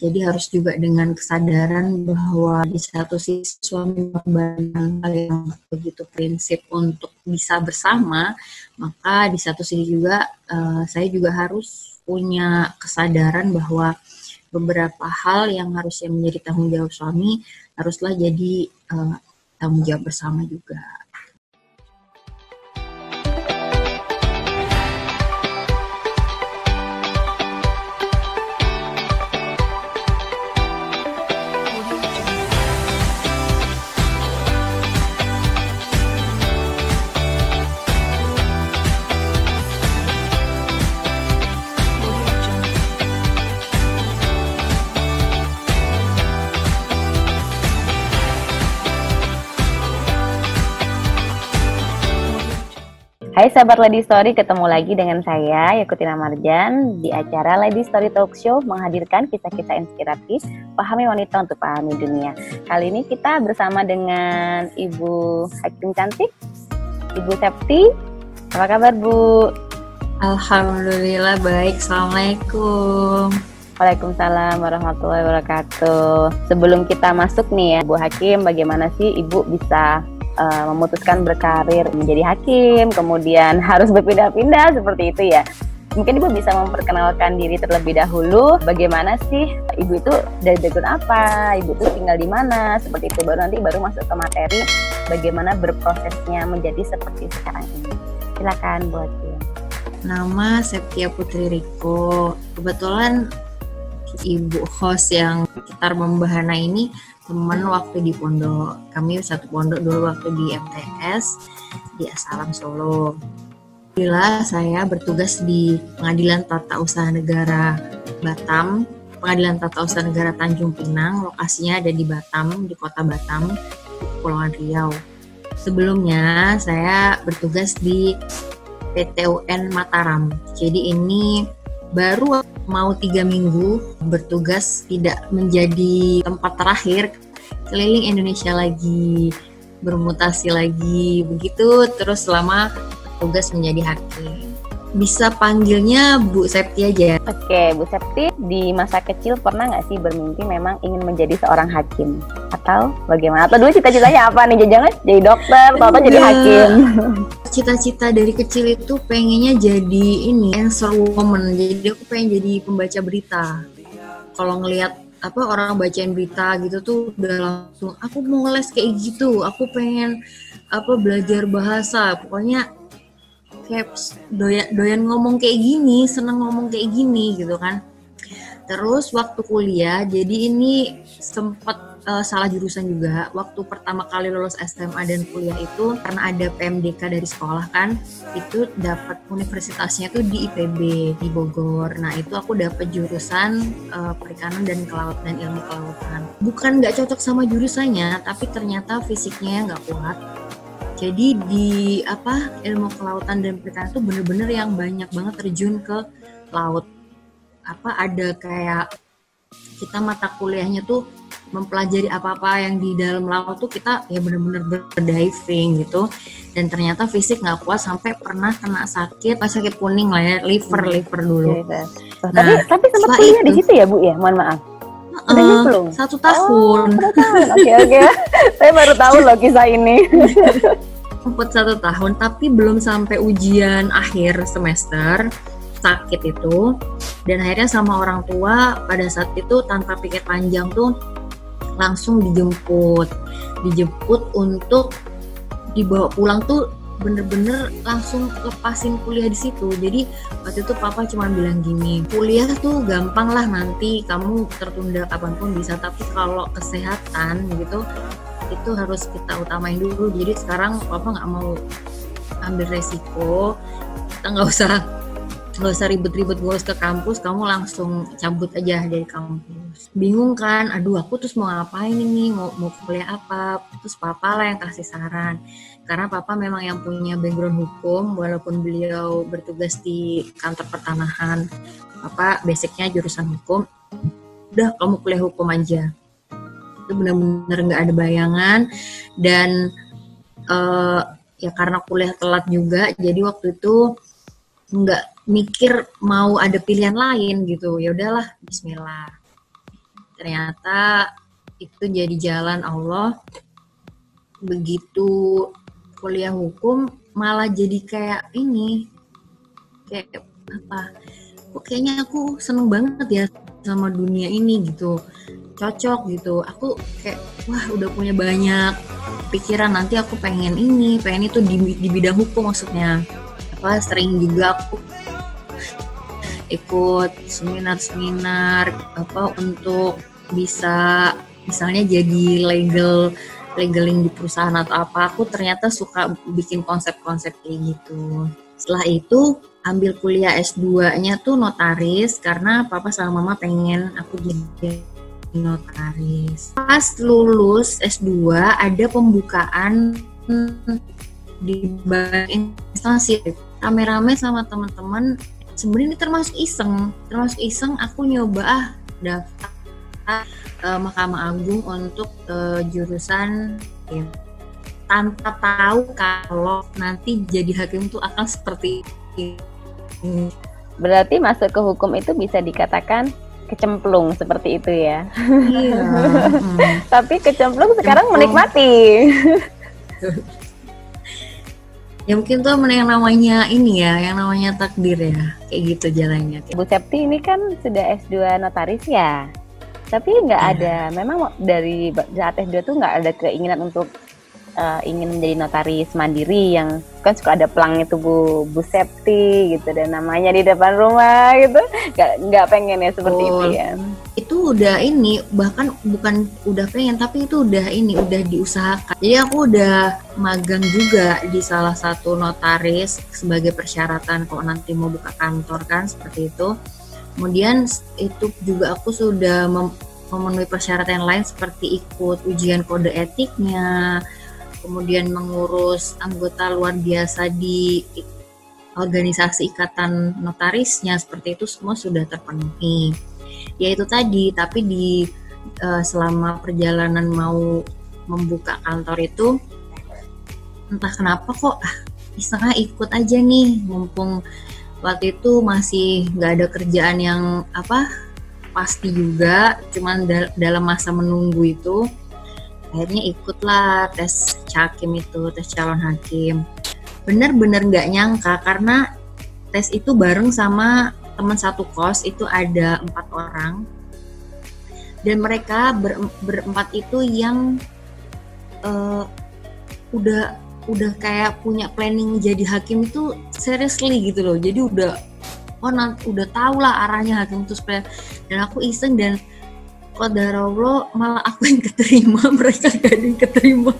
Jadi harus juga dengan kesadaran bahwa di satu sisi suami mengorbankan hal yang begitu prinsip untuk bisa bersama, maka di satu sisi juga saya juga harus punya kesadaran bahwa beberapa hal yang harusnya menjadi tanggung jawab suami haruslah jadi tanggung jawab bersama juga. Hai sahabat Lady Story, ketemu lagi dengan saya Yakutina Marjan di acara Lady Story Talk Show menghadirkan kisah-kisah inspiratif pahami wanita untuk pahami dunia. Kali ini kita bersama dengan Ibu Hakim Cantik, Ibu Septi. Apa kabar Bu? Alhamdulillah baik, Assalamualaikum. Waalaikumsalam warahmatullahi wabarakatuh. Sebelum kita masuk nih ya Bu Hakim, bagaimana sih Ibu bisa memutuskan berkarir menjadi hakim, kemudian harus berpindah-pindah seperti itu ya. Mungkin Ibu bisa memperkenalkan diri terlebih dahulu. Bagaimana sih Ibu itu dari background apa? Ibu itu tinggal di mana? Seperti itu. Baru masuk ke materi bagaimana berprosesnya menjadi seperti sekarang ini. Silakan Bu Hakim. Nama Septia Putri Riko. Kebetulan Ibu host yang sekitar membahana ini teman waktu di pondok. Kami satu pondok dulu waktu di MTS di Asalam Solo. Alhamdulillah saya bertugas di Pengadilan Tata Usaha Negara Batam, Pengadilan Tata Usaha Negara Tanjung Pinang, lokasinya ada di Batam, di kota Batam, Kepulauan Riau. Sebelumnya saya bertugas di PTUN Mataram. Jadi ini baru mau 3 minggu bertugas, tidak menjadi tempat terakhir, keliling Indonesia lagi, bermutasi lagi, begitu terus selama bertugas menjadi hakim. Bisa panggilnya Bu Septi aja. Oke, Bu Septi, di masa kecil pernah nggak sih bermimpi memang ingin menjadi seorang hakim? Atau bagaimana? Atau dulu cita-citanya apa nih? Jangan jadi dokter, atau jadi hakim? Cita-cita dari kecil itu pengennya jadi ini, answer woman. Jadi aku pengen jadi pembaca berita. Kalau ngelihat orang bacain berita gitu tuh udah langsung aku mau ngeles kayak gitu. Aku pengen belajar bahasa. Pokoknya kayak doyan ngomong kayak gini, seneng ngomong kayak gini gitu kan. Terus waktu kuliah, jadi ini sempat salah jurusan juga. Waktu pertama kali lulus SMA dan kuliah itu karena ada PMDK dari sekolah kan, itu dapat universitasnya tuh di IPB di Bogor. Nah itu aku dapat jurusan perikanan dan kelautan, ilmu kelautan. Bukan nggak cocok sama jurusannya, tapi ternyata fisiknya nggak kuat. Jadi di ilmu kelautan dan perikanan itu bener-bener yang banyak banget terjun ke laut. Ada kayak kita mata kuliahnya tuh mempelajari apa-apa yang di dalam laut tuh kita ya bener-bener berdiving gitu. Dan ternyata fisik nggak kuat sampai pernah kena sakit kuning lah ya, liver dulu. Nah, tapi sempat kuliah di situ ya Bu ya, mohon maaf. Belum? 1 tahun. Oke. Saya baru tahu loh kisah ini. Sempat 1 tahun, tapi belum sampai ujian akhir semester sakit itu. Dan akhirnya sama orang tua pada saat itu tanpa pikir panjang tuh langsung dijemput untuk dibawa pulang tuh bener-bener langsung lepasin kuliah di situ. Jadi waktu itu papa cuma bilang gini, kuliah tuh gampang lah, nanti kamu tertunda kapanpun bisa, tapi kalau kesehatan gitu itu harus kita utamain dulu. Jadi sekarang papa nggak mau ambil resiko, kita nggak usah ribet-ribet ngurus ke kampus, kamu langsung cabut aja dari kampus. Bingung kan, aku terus mau ngapain ini, mau kuliah apa? Terus papa lah yang kasih saran, karena papa memang yang punya background hukum, walaupun beliau bertugas di kantor pertanahan, papa basicnya jurusan hukum. Udah, kamu kuliah hukum aja. Itu benar-benar nggak ada bayangan. Dan ya karena kuliah telat juga, jadi waktu itu nggak mikir mau ada pilihan lain gitu. Ya udahlah, bismillah. ternyata itu jadi jalan Allah. Begitu kuliah hukum malah jadi kayak ini, kayak apa, kok kayaknya aku seneng banget ya sama dunia ini gitu, cocok gitu. Aku kayak wah udah punya banyak pikiran, nanti aku pengen itu di bidang hukum maksudnya. Apa sering juga aku ikut seminar-seminar apa untuk bisa misalnya jadi legaling di perusahaan atau apa. Aku ternyata suka bikin konsep-konsep kayak gitu. Setelah itu ambil kuliah S2-nya tuh notaris karena papa sama mama pengen aku jadi notaris. Pas lulus S2 ada pembukaan di bank instansi, rame-rame sama teman-teman. Sebenarnya ini termasuk iseng aku nyoba daftar Mahkamah Agung untuk jurusan ya, tanpa tahu kalau nanti jadi hakim tuh akan seperti ini. Berarti masuk ke hukum itu bisa dikatakan kecemplung seperti itu ya. Iya. Tapi kecemplung sekarang menikmati. Ya mungkin tuh yang namanya ini ya, yang namanya takdir ya, kayak gitu jalannya. Bu Septi ini kan sudah S2 notaris ya, tapi nggak ada, memang dari saat S2 tuh nggak ada keinginan untuk ingin menjadi notaris mandiri yang kan suka ada pelangnya tuh Bu Septi gitu dan namanya di depan rumah gitu, nggak pengen ya seperti itu ya. Itu udah ini, bahkan bukan udah pengen, tapi itu udah diusahakan. Jadi aku udah magang juga di salah satu notaris sebagai persyaratan kalau nanti mau buka kantor kan, seperti itu. Kemudian itu juga aku sudah memenuhi persyaratan lain seperti ikut ujian kode etiknya, kemudian mengurus anggota luar biasa di organisasi ikatan notarisnya, seperti itu semua sudah terpenuhi. Ya itu tadi, tapi di selama perjalanan mau membuka kantor itu entah kenapa kok iseng ikut aja nih, mumpung waktu itu masih nggak ada kerjaan yang pasti juga, cuman dalam masa menunggu itu akhirnya ikutlah tes hakim itu, tes calon hakim. Bener-bener nggak nyangka karena tes itu bareng sama teman satu kos, itu ada 4 orang dan mereka berempat itu yang udah kayak punya planning jadi hakim itu seriously gitu loh. Jadi udah tahu lah arahnya hakim itu supaya, dan aku iseng dan qadarullah malah aku yang keterima, mereka gak ada yang keterima.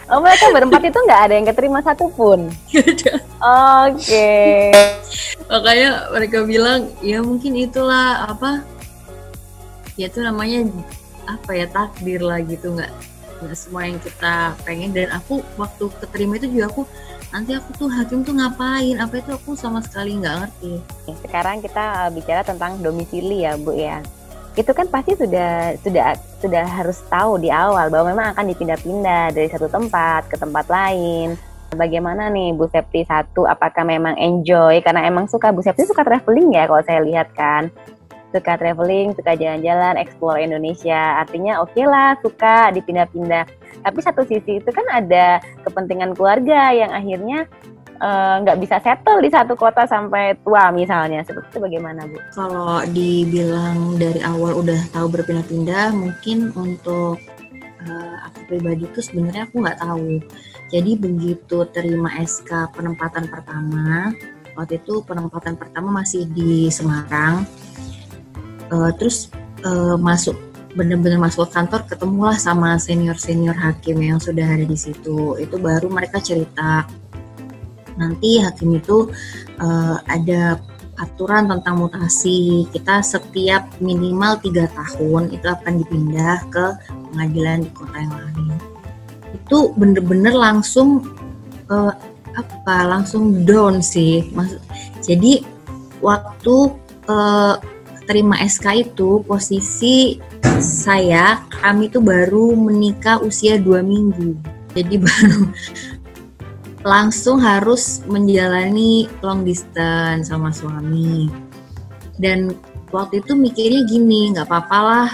Oh, mereka berempat itu nggak ada yang keterima satupun? Gak ada. Oke. Makanya mereka bilang ya mungkin itulah ya itu namanya takdir lah gitu, nggak semua yang kita pengen. Dan aku waktu keterima itu juga nanti aku tuh hakim tuh ngapain, apa itu aku sama sekali nggak ngerti. Sekarang kita bicara tentang domisili ya Bu ya. Itu kan pasti sudah harus tahu di awal bahwa memang akan dipindah-pindah dari satu tempat ke tempat lain. Bagaimana nih Bu Septi apakah memang enjoy, karena emang Bu Septi suka traveling ya kalau saya lihat kan. Suka traveling, suka jalan-jalan, explore Indonesia. Artinya oke lah, suka dipindah-pindah. Tapi satu sisi itu kan ada kepentingan keluarga yang akhirnya nggak bisa settle di satu kota sampai tua misalnya. Seperti itu bagaimana Bu? Kalau dibilang dari awal udah tahu berpindah-pindah, mungkin untuk aku pribadi tuh sebenarnya aku nggak tahu. Jadi begitu terima SK penempatan pertama, waktu itu penempatan pertama masih di Semarang, terus benar-benar masuk ke kantor, ketemulah sama senior hakim yang sudah ada di situ. Itu baru mereka cerita, nanti hakim itu ada aturan tentang mutasi, kita setiap minimal 3 tahun itu akan dipindah ke pengadilan di kota yang lain. Itu bener-bener langsung langsung down sih. Jadi waktu terima SK itu posisi kami tuh baru menikah usia 2 minggu, jadi baru langsung harus menjalani long distance sama suami. Dan waktu itu mikirnya gini, nggak apa-apa lah,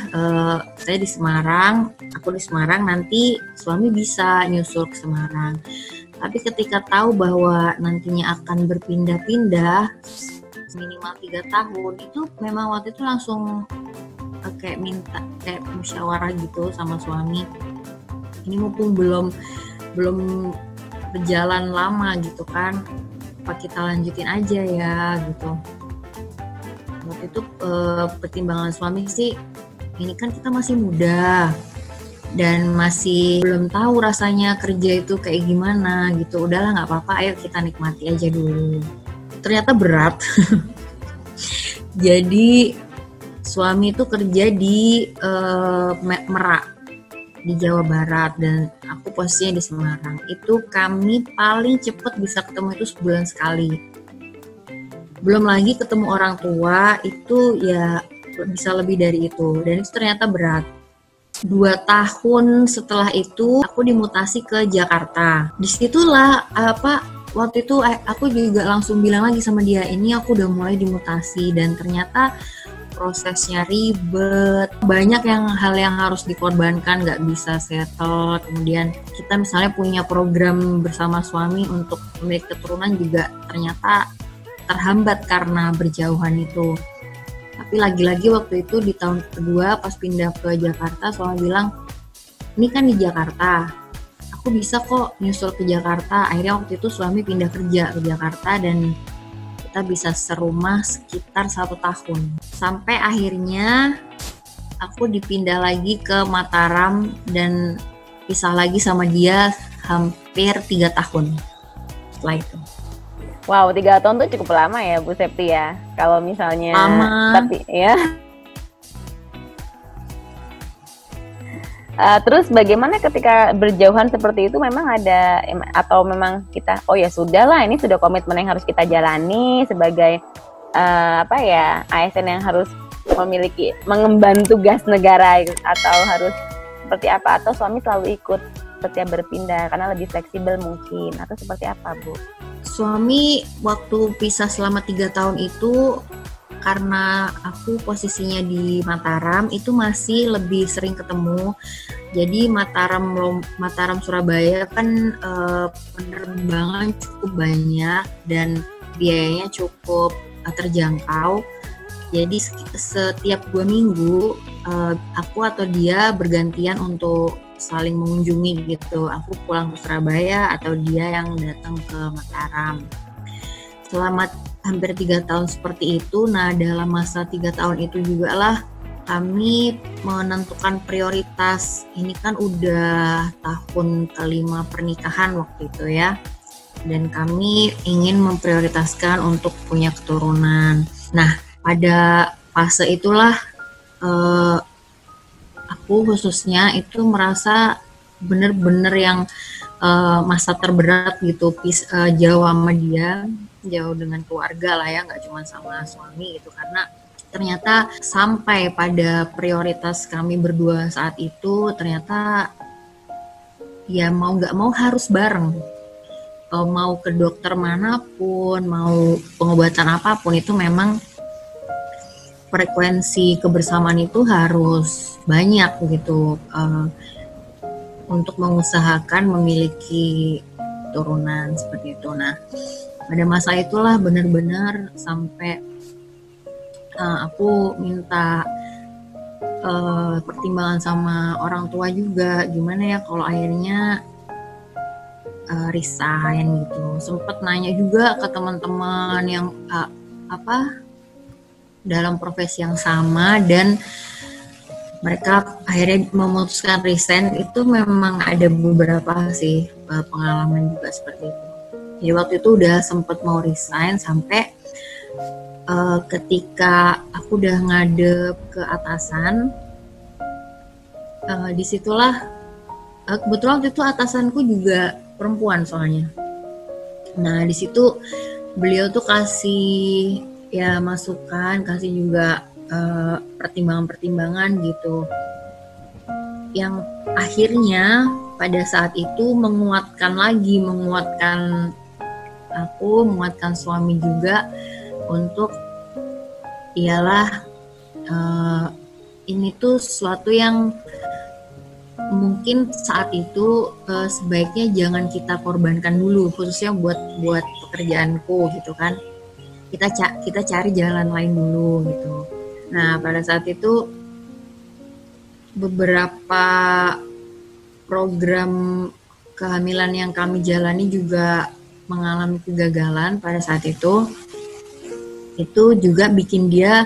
saya di Semarang, aku di Semarang, nanti suami bisa nyusul ke Semarang. Tapi ketika tahu bahwa nantinya akan berpindah-pindah minimal 3 tahun, itu memang waktu itu langsung kayak minta kayak musyawarah gitu sama suami. Ini mumpung belum berjalan lama gitu kan, apa kita lanjutin aja ya gitu. Waktu itu pertimbangan suami sih, ini kan kita masih muda dan masih belum tahu rasanya kerja itu kayak gimana gitu. Udahlah nggak apa-apa, ayo kita nikmati aja dulu. Ternyata berat. Jadi suami itu kerja di Merak di Jawa Barat dan aku posisinya di Semarang. Itu kami paling cepat bisa ketemu itu sebulan sekali. Belum lagi ketemu orang tua itu ya bisa lebih dari itu, dan itu ternyata berat. 2 tahun setelah itu aku dimutasi ke Jakarta. Disitulah waktu itu aku juga langsung bilang lagi sama dia, ini aku udah mulai dimutasi dan ternyata prosesnya ribet, banyak hal yang harus dikorbankan, nggak bisa settle. Kemudian kita misalnya punya program bersama suami untuk memiliki keturunan juga ternyata terhambat karena berjauhan itu. Tapi lagi-lagi waktu itu di tahun kedua pas pindah ke Jakarta, suami bilang, ini kan di Jakarta, aku bisa kok nyusul ke Jakarta. Akhirnya waktu itu suami pindah kerja ke Jakarta dan kita bisa serumah sekitar 1 tahun. Sampai akhirnya aku dipindah lagi ke Mataram dan pisah lagi sama dia hampir 3 tahun setelah itu. Wow, 3 tahun tuh cukup lama ya Bu Septi ya. Kalau misalnya lama. Tapi ya. Terus bagaimana ketika berjauhan seperti itu, memang ada atau memang kita oh ya sudahlah, ini sudah komitmen yang harus kita jalani sebagai ASN yang harus mengemban tugas negara, atau harus seperti apa, atau suami selalu ikut setiap berpindah karena lebih fleksibel mungkin, atau seperti apa Bu? Suami waktu pisah selama 3 tahun itu, karena aku posisinya di Mataram, itu masih lebih sering ketemu. Jadi Mataram Surabaya kan penerbangan cukup banyak dan biayanya cukup terjangkau. Jadi setiap 2 minggu aku atau dia bergantian untuk saling mengunjungi gitu. Aku pulang ke Surabaya atau dia yang datang ke Mataram. Selama hampir 3 tahun seperti itu, nah dalam masa 3 tahun itu juga lah kami menentukan prioritas. Ini kan udah tahun kelima pernikahan waktu itu ya, dan kami ingin memprioritaskan untuk punya keturunan. Nah pada fase itulah aku khususnya itu merasa bener-bener yang masa terberat gitu, jauh sama dia, jauh dengan keluarga lah ya, nggak cuma sama suami gitu, karena ternyata sampai pada prioritas kami berdua saat itu ternyata ya mau nggak mau harus bareng. Mau ke dokter manapun, mau pengobatan apapun, itu memang frekuensi kebersamaan itu harus banyak gitu untuk mengusahakan memiliki turunan seperti itu. Nah pada masa itulah benar-benar sampai aku minta pertimbangan sama orang tua juga, gimana ya kalau akhirnya resign gitu. Sempet nanya juga ke teman-teman yang dalam profesi yang sama, dan mereka akhirnya memutuskan resign. Itu memang ada beberapa sih pengalaman juga seperti itu. Jadi waktu itu udah sempet mau resign sampai ketika aku udah ngadep ke atasan, disitulah kebetulan waktu itu atasanku juga perempuan soalnya. Nah di situ beliau tuh kasih ya masukan, kasih juga pertimbangan-pertimbangan gitu, yang akhirnya pada saat itu menguatkan aku, menguatkan suami juga untuk iyalah ini tuh sesuatu yang mungkin saat itu sebaiknya jangan kita korbankan dulu, khususnya buat pekerjaanku gitu kan. Kita cari jalan lain dulu gitu. Nah, pada saat itu beberapa program kehamilan yang kami jalani juga mengalami kegagalan pada saat itu. Itu juga bikin dia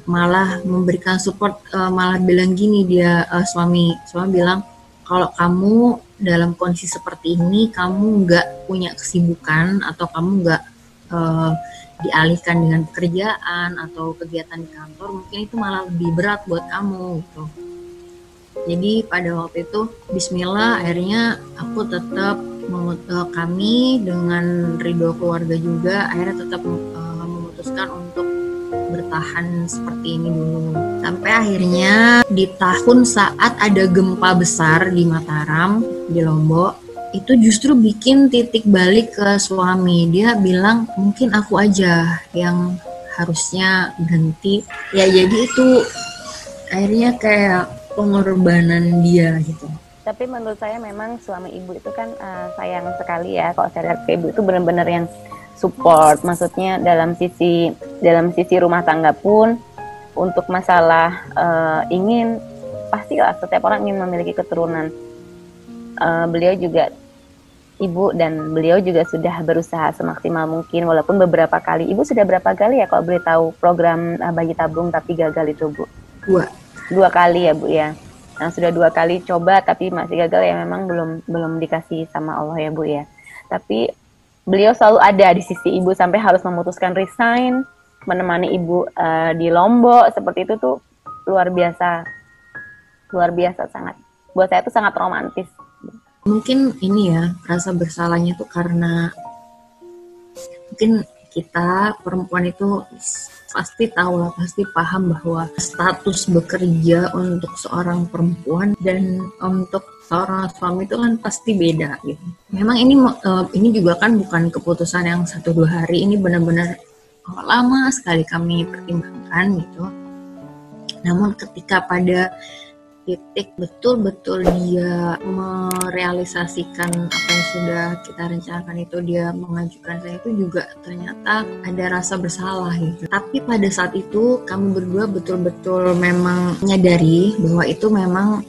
malah memberikan support, malah bilang gini dia, suami bilang, kalau kamu dalam kondisi seperti ini, kamu nggak punya kesibukan atau kamu nggak dialihkan dengan pekerjaan atau kegiatan di kantor, mungkin itu malah lebih berat buat kamu gitu. Jadi pada waktu itu bismillah akhirnya aku tetap kami dengan ridho keluarga juga akhirnya tetap memutuskan untuk bertahan seperti ini dulu. Sampai akhirnya di tahun saat ada gempa besar di Mataram, di Lombok, itu justru bikin titik balik ke suami. Dia bilang mungkin aku aja yang harusnya berhenti. Ya jadi itu akhirnya kayak pengorbanan dia gitu. Tapi menurut saya memang suami ibu itu kan sayang sekali ya. Kalau saya lihat ke ibu itu benar-benar yang support, maksudnya dalam sisi rumah tangga pun untuk masalah ingin, pastilah setiap orang ingin memiliki keturunan. Beliau juga ibu dan beliau juga sudah berusaha semaksimal mungkin, walaupun beberapa kali. Ibu sudah berapa kali ya kalau boleh tahu program bayi tabung tapi gagal itu, Bu? Dua kali ya, Bu ya. Nah, sudah 2 kali coba tapi masih gagal ya, memang belum dikasih sama Allah ya, Bu ya. Tapi beliau selalu ada di sisi ibu sampai harus memutuskan resign, menemani ibu di Lombok, seperti itu tuh luar biasa sangat. Buat saya itu sangat romantis. Mungkin ini ya, rasa bersalahnya tuh karena mungkin kita perempuan itu pasti tahu lah, pasti paham bahwa status bekerja untuk seorang perempuan dan untuk seorang suami itu kan pasti beda gitu. Memang ini juga kan bukan keputusan yang 1-2 hari, ini benar-benar lama sekali kami pertimbangkan gitu. Namun ketika pada titik betul-betul dia merealisasikan apa yang sudah kita rencanakan itu, dia mengajukan saya, itu juga ternyata ada rasa bersalah gitu. Tapi pada saat itu kami berdua betul-betul memang menyadari bahwa itu memang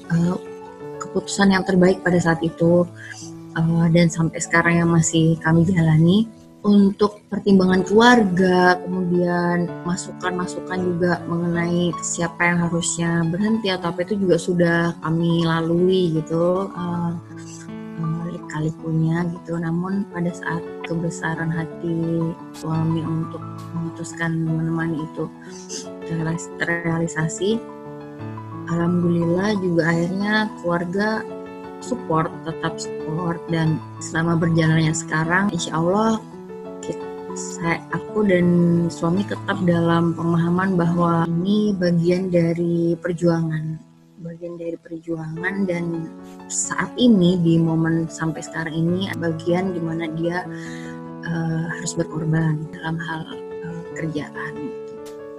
keputusan yang terbaik pada saat itu, dan sampai sekarang yang masih kami jalani. Untuk pertimbangan keluarga, kemudian masukan-masukan juga mengenai siapa yang harusnya berhenti atau apa, itu juga sudah kami lalui gitu, lika-likunya gitu. Namun pada saat kebesaran hati suami untuk memutuskan menemani itu terrealisasi, alhamdulillah juga akhirnya keluarga tetap support, dan selama berjalannya sekarang insya Allah aku dan suami tetap dalam pemahaman bahwa ini bagian dari perjuangan, dan saat ini di momen sampai sekarang ini bagian dimana dia harus berkorban dalam hal kerjaan.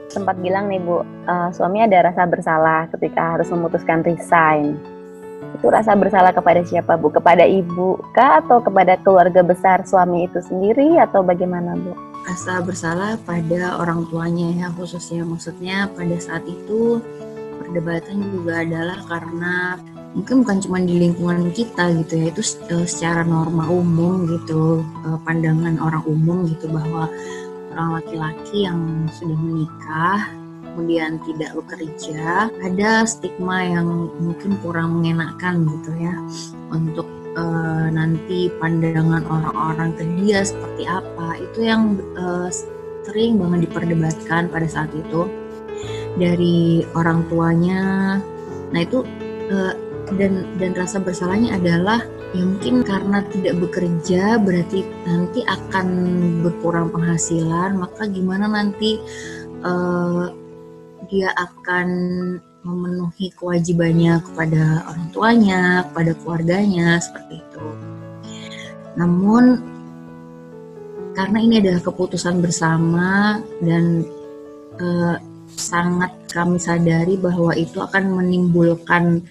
Sempat bilang nih, Bu, suami ada rasa bersalah ketika harus memutuskan resign. Itu rasa bersalah kepada siapa, Bu? Kepada ibu kah atau kepada keluarga besar suami itu sendiri atau bagaimana, Bu? Rasa bersalah pada orang tuanya ya, khususnya. Maksudnya pada saat itu perdebatan juga adalah karena mungkin bukan cuma di lingkungan kita gitu ya, itu secara norma umum gitu, pandangan orang umum gitu, bahwa orang laki-laki yang sudah menikah kemudian tidak bekerja, ada stigma yang mungkin kurang mengenakan gitu ya, untuk nanti pandangan orang-orang ke dia seperti apa. Itu yang sering banget diperdebatkan pada saat itu dari orang tuanya. Nah itu dan rasa bersalahnya adalah ya mungkin karena tidak bekerja berarti nanti akan berkurang penghasilan, maka gimana nanti dia akan memenuhi kewajibannya kepada orang tuanya, kepada keluarganya, seperti itu. Namun karena ini adalah keputusan bersama dan sangat kami sadari bahwa itu akan menimbulkan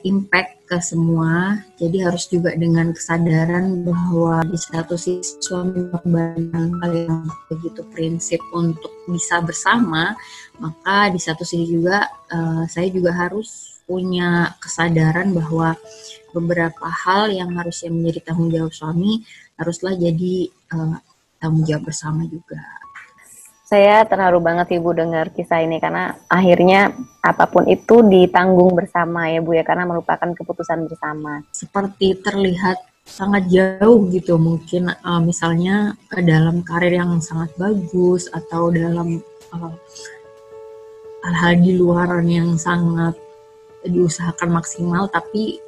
impact ke semua. Jadi harus juga dengan kesadaran bahwa di satu sisi suami mengorbankan hal yang begitu prinsip untuk bisa bersama, maka di satu sisi juga saya juga harus punya kesadaran bahwa beberapa hal yang harusnya menjadi tanggung jawab suami haruslah jadi tanggung jawab bersama juga. Saya terharu banget Ibu dengar kisah ini karena akhirnya apapun itu ditanggung bersama ya Bu ya, karena merupakan keputusan bersama. Seperti terlihat sangat jauh gitu mungkin misalnya dalam karir yang sangat bagus atau dalam hal-hal di luar yang sangat diusahakan maksimal, tapi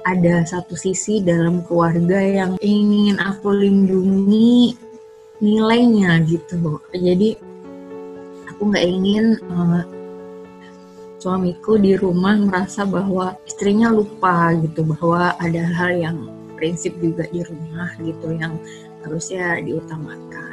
ada satu sisi dalam keluarga yang ingin aku lindungi nilainya gitu. Jadi aku nggak ingin suamiku di rumah merasa bahwa istrinya lupa gitu, bahwa ada hal yang prinsip juga di rumah gitu yang harusnya diutamakan.